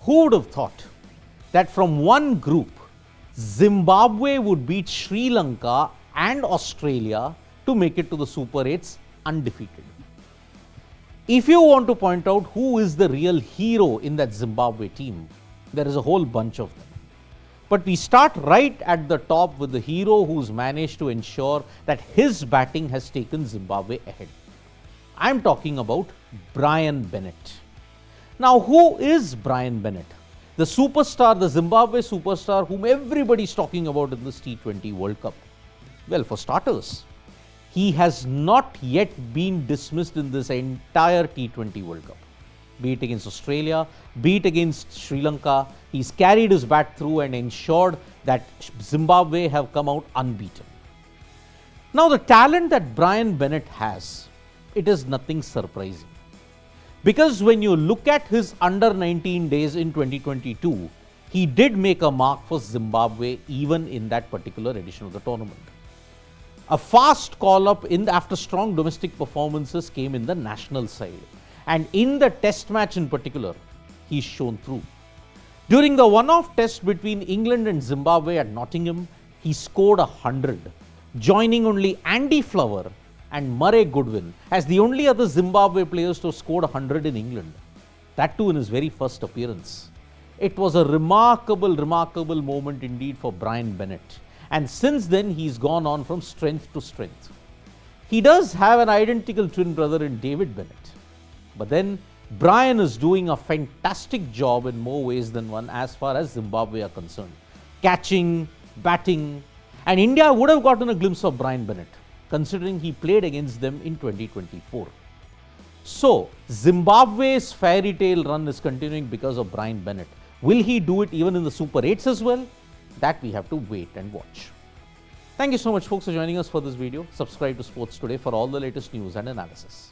Who would have thought that from one group, Zimbabwe would beat Sri Lanka and Australia to make it to the Super 8s undefeated? If you want to point out who is the real hero in that Zimbabwe team, there is a whole bunch of them. But we start right at the top with the hero who's managed to ensure that his batting has taken Zimbabwe ahead. I'm talking about Brian Bennett. Now, who is Brian Bennett? The superstar, the Zimbabwe superstar whom everybody's talking about in this T20 World Cup. Well, for starters, he has not yet been dismissed in this entire T20 World Cup. Be it against Australia, be it against Sri Lanka, he's carried his bat through and ensured that Zimbabwe have come out unbeaten. Now, the talent that Brian Bennett has, it is nothing surprising. Because when you look at his under 19 days in 2022, he did make a mark for Zimbabwe even in that particular edition of the tournament. A fast call-up after strong domestic performances came in the national side. And in the test match in particular, he's shown through. During the one-off test between England and Zimbabwe at Nottingham, he scored 100, joining only Andy Flower and Murray Goodwin as the only other Zimbabwe players to have scored 100 in England. That too in his very first appearance. It was a remarkable moment indeed for Brian Bennett. And since then, he's gone on from strength to strength. He does have an identical twin brother in David Bennett. But then, Brian is doing a fantastic job in more ways than one as far as Zimbabwe are concerned. Catching, batting, and India would have gotten a glimpse of Brian Bennett, considering he played against them in 2024. So, Zimbabwe's fairy tale run is continuing because of Brian Bennett. Will he do it even in the Super 8s as well? That we have to wait and watch. Thank you so much, folks, for joining us for this video. Subscribe to Sports Today for all the latest news and analysis.